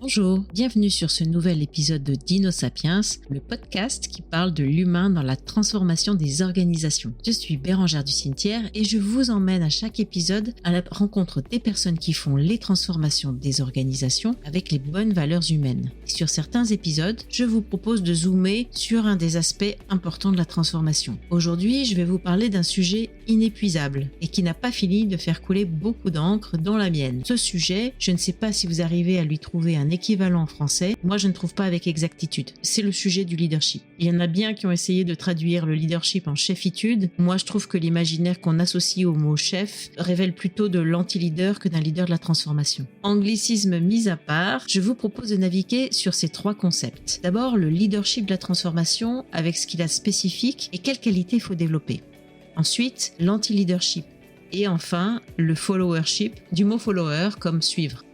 Bonjour, bienvenue sur ce nouvel épisode de Dino-Sapiens, le podcast qui parle de l'humain dans la transformation des organisations. Je suis Bérangère du Cimetière et je vous emmène à chaque épisode à la rencontre des personnes qui font les transformations des organisations avec les bonnes valeurs humaines. Et sur certains épisodes, je vous propose de zoomer sur un des aspects importants de la transformation. Aujourd'hui, je vais vous parler d'un sujet inépuisable et qui n'a pas fini de faire couler beaucoup d'encre dans la mienne. Ce sujet, je ne sais pas si vous arrivez à lui trouver un équivalent en français, moi je ne trouve pas avec exactitude. C'est le sujet du leadership. Il y en a bien qui ont essayé de traduire le leadership en chefitude. Moi je trouve que l'imaginaire qu'on associe au mot chef révèle plutôt de l'anti-leader que d'un leader de la transformation. Anglicisme mis à part, je vous propose de naviguer sur ces trois concepts. D'abord, le leadership de la transformation avec ce qu'il a de spécifique et quelles qualités il faut développer. Ensuite, l'anti-leadership. Et enfin, le followership, du mot follower comme suivre.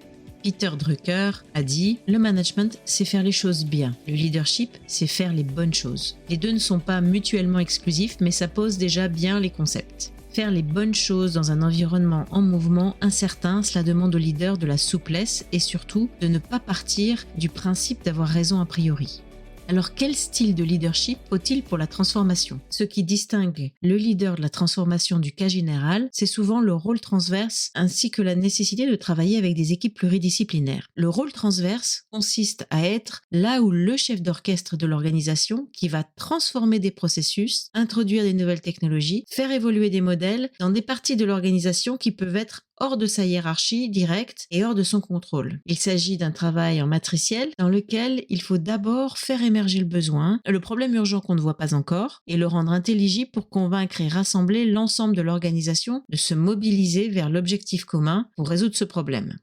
Peter Drucker a dit « Le management, c'est faire les choses bien. Le leadership, c'est faire les bonnes choses. » Les deux ne sont pas mutuellement exclusifs, mais ça pose déjà bien les concepts. Faire les bonnes choses dans un environnement en mouvement incertain, cela demande au leader de la souplesse et surtout de ne pas partir du principe d'avoir raison a priori. Alors quel style de leadership faut-il pour la transformation ? Ce qui distingue le leader de la transformation du cas général, c'est souvent le rôle transverse ainsi que la nécessité de travailler avec des équipes pluridisciplinaires. Le rôle transverse consiste à être là où le chef d'orchestre de l'organisation qui va transformer des processus, introduire des nouvelles technologies, faire évoluer des modèles dans des parties de l'organisation qui peuvent être hors de sa hiérarchie directe et hors de son contrôle. Il s'agit d'un travail en matriciel dans lequel il faut d'abord faire émerger le besoin, le problème urgent qu'on ne voit pas encore, et le rendre intelligible pour convaincre et rassembler l'ensemble de l'organisation de se mobiliser vers l'objectif commun pour résoudre ce problème.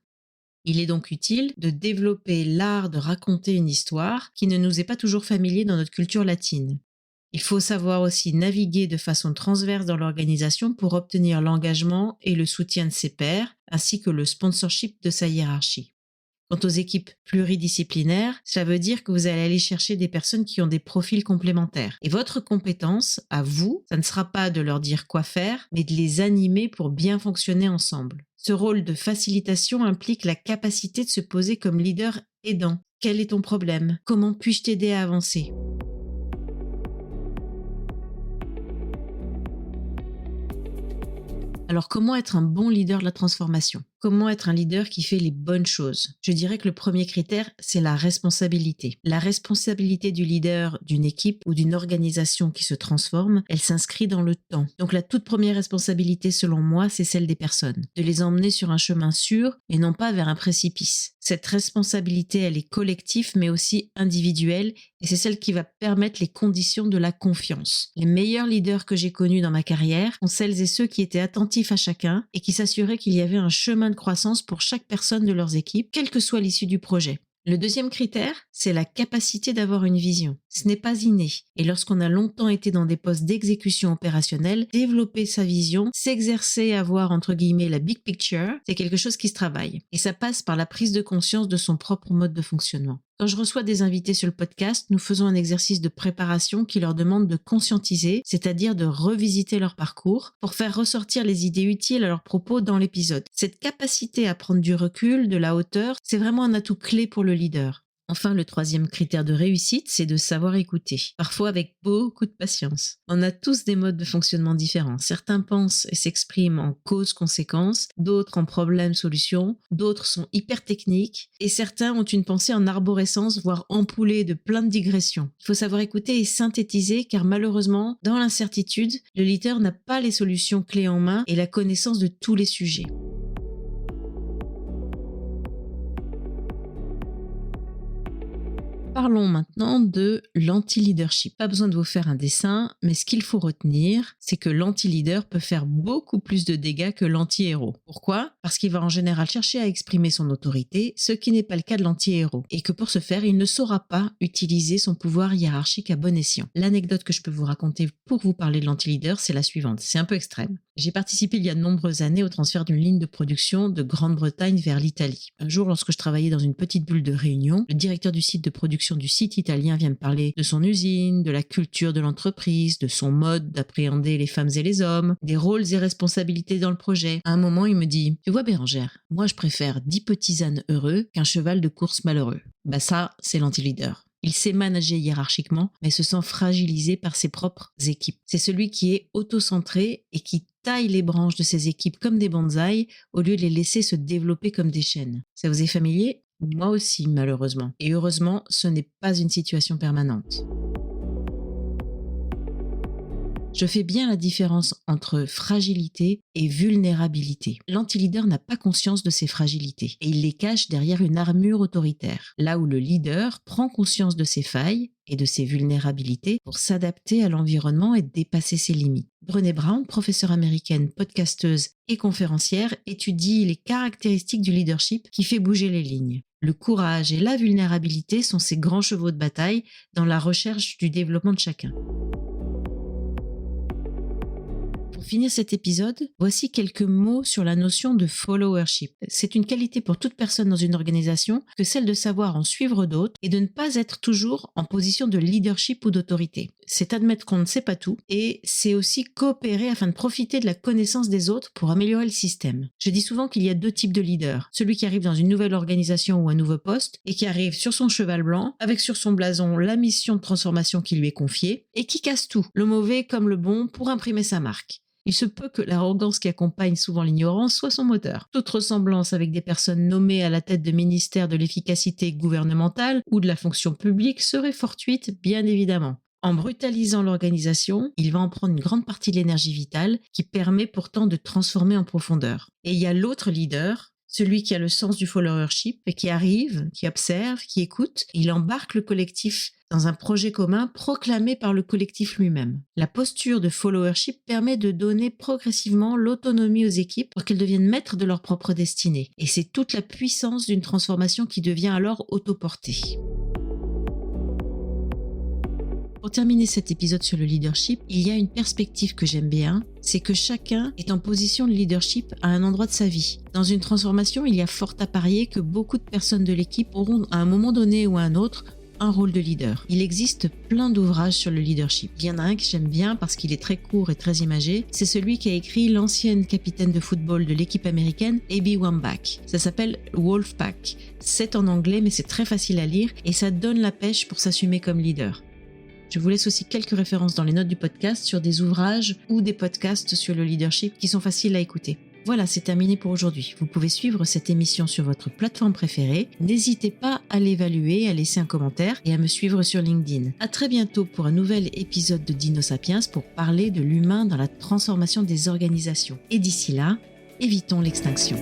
Il est donc utile de développer l'art de raconter une histoire qui ne nous est pas toujours familier dans notre culture latine. Il faut savoir aussi naviguer de façon transverse dans l'organisation pour obtenir l'engagement et le soutien de ses pairs, ainsi que le sponsorship de sa hiérarchie. Quant aux équipes pluridisciplinaires, cela veut dire que vous allez aller chercher des personnes qui ont des profils complémentaires. Et votre compétence, à vous, ça ne sera pas de leur dire quoi faire, mais de les animer pour bien fonctionner ensemble. Ce rôle de facilitation implique la capacité de se poser comme leader aidant. Quel est ton problème ? Comment puis-je t'aider à avancer ? Alors, comment être un bon leader de la transformation ? Comment être un leader qui fait les bonnes choses ? Je dirais que le premier critère, c'est la responsabilité. La responsabilité du leader d'une équipe ou d'une organisation qui se transforme, elle s'inscrit dans le temps. Donc la toute première responsabilité, selon moi, c'est celle des personnes. De les emmener sur un chemin sûr et non pas vers un précipice. Cette responsabilité, elle est collective mais aussi individuelle et c'est celle qui va permettre les conditions de la confiance. Les meilleurs leaders que j'ai connus dans ma carrière sont celles et ceux qui étaient attentifs à chacun et qui s'assuraient qu'il y avait un chemin de croissance pour chaque personne de leurs équipes, quelle que soit l'issue du projet. Le deuxième critère, c'est la capacité d'avoir une vision. Ce n'est pas inné. Et lorsqu'on a longtemps été dans des postes d'exécution opérationnelle, développer sa vision, s'exercer à voir entre guillemets la big picture, c'est quelque chose qui se travaille. Et ça passe par la prise de conscience de son propre mode de fonctionnement. Quand je reçois des invités sur le podcast, nous faisons un exercice de préparation qui leur demande de conscientiser, c'est-à-dire de revisiter leur parcours pour faire ressortir les idées utiles à leurs propos dans l'épisode. Cette capacité à prendre du recul, de la hauteur, c'est vraiment un atout clé pour le leader. Enfin, le troisième critère de réussite, c'est de savoir écouter, parfois avec beaucoup de patience. On a tous des modes de fonctionnement différents. Certains pensent et s'expriment en cause-conséquence, d'autres en problème-solution, d'autres sont hyper techniques, et certains ont une pensée en arborescence, voire empoulée de plein de digressions. Il faut savoir écouter et synthétiser, car malheureusement, dans l'incertitude, le leader n'a pas les solutions clés en main et la connaissance de tous les sujets. Parlons maintenant de l'anti-leadership. Pas besoin de vous faire un dessin, mais ce qu'il faut retenir, c'est que l'anti-leader peut faire beaucoup plus de dégâts que l'anti-héros. Pourquoi ? Parce qu'il va en général chercher à exprimer son autorité, ce qui n'est pas le cas de l'anti-héros. Et que pour ce faire, il ne saura pas utiliser son pouvoir hiérarchique à bon escient. L'anecdote que je peux vous raconter pour vous parler de l'anti-leader, c'est la suivante. C'est un peu extrême. J'ai participé il y a de nombreuses années au transfert d'une ligne de production de Grande-Bretagne vers l'Italie. Un jour, lorsque je travaillais dans une petite bulle de réunion, le directeur du site de production du site italien vient me parler de son usine, de la culture de l'entreprise, de son mode d'appréhender les femmes et les hommes, des rôles et responsabilités dans le projet. À un moment, il me dit « Tu vois Bérengère, moi je préfère 10 petits ânes heureux qu'un cheval de course malheureux. » Bah ça, c'est l'anti-leader. Il sait manager hiérarchiquement, mais se sent fragilisé par ses propres équipes. C'est celui qui est auto-centré et qui taille les branches de ses équipes comme des bonsaïs au lieu de les laisser se développer comme des chênes. Ça vous est familier ? Moi aussi, malheureusement. Et heureusement, ce n'est pas une situation permanente. Je fais bien la différence entre fragilité et vulnérabilité. L'anti-leader n'a pas conscience de ses fragilités et il les cache derrière une armure autoritaire, là où le leader prend conscience de ses failles et de ses vulnérabilités pour s'adapter à l'environnement et dépasser ses limites. Brené Brown, professeure américaine, podcasteuse et conférencière, étudie les caractéristiques du leadership qui fait bouger les lignes. Le courage et la vulnérabilité sont ses grands chevaux de bataille dans la recherche du développement de chacun. Pour finir cet épisode, voici quelques mots sur la notion de followership. C'est une qualité pour toute personne dans une organisation que celle de savoir en suivre d'autres et de ne pas être toujours en position de leadership ou d'autorité. C'est admettre qu'on ne sait pas tout et c'est aussi coopérer afin de profiter de la connaissance des autres pour améliorer le système. Je dis souvent qu'il y a deux types de leaders. Celui qui arrive dans une nouvelle organisation ou un nouveau poste et qui arrive sur son cheval blanc avec sur son blason la mission de transformation qui lui est confiée et qui casse tout, le mauvais comme le bon, pour imprimer sa marque. Il se peut que l'arrogance qui accompagne souvent l'ignorance soit son moteur. Toute ressemblance avec des personnes nommées à la tête de ministères de l'efficacité gouvernementale ou de la fonction publique serait fortuite, bien évidemment. En brutalisant l'organisation, il va en prendre une grande partie de l'énergie vitale qui permet pourtant de transformer en profondeur. Et il y a l'autre leader, celui qui a le sens du followership et qui arrive, qui observe, qui écoute. Il embarque le collectif dans un projet commun proclamé par le collectif lui-même. La posture de followership permet de donner progressivement l'autonomie aux équipes pour qu'elles deviennent maîtres de leur propre destinée. Et c'est toute la puissance d'une transformation qui devient alors autoportée. Pour terminer cet épisode sur le leadership, il y a une perspective que j'aime bien, c'est que chacun est en position de leadership à un endroit de sa vie. Dans une transformation, il y a fort à parier que beaucoup de personnes de l'équipe auront à un moment donné ou à un autre un rôle de leader. Il existe plein d'ouvrages sur le leadership. Il y en a un que j'aime bien parce qu'il est très court et très imagé. C'est celui qu'a écrit l'ancienne capitaine de football de l'équipe américaine, Abby Wambach. Ça s'appelle Wolfpack. C'est en anglais mais c'est très facile à lire et ça donne la pêche pour s'assumer comme leader. Je vous laisse aussi quelques références dans les notes du podcast sur des ouvrages ou des podcasts sur le leadership qui sont faciles à écouter. Voilà, c'est terminé pour aujourd'hui. Vous pouvez suivre cette émission sur votre plateforme préférée. N'hésitez pas à l'évaluer, à laisser un commentaire et à me suivre sur LinkedIn. À très bientôt pour un nouvel épisode de Dinosapiens pour parler de l'humain dans la transformation des organisations. Et d'ici là, évitons l'extinction.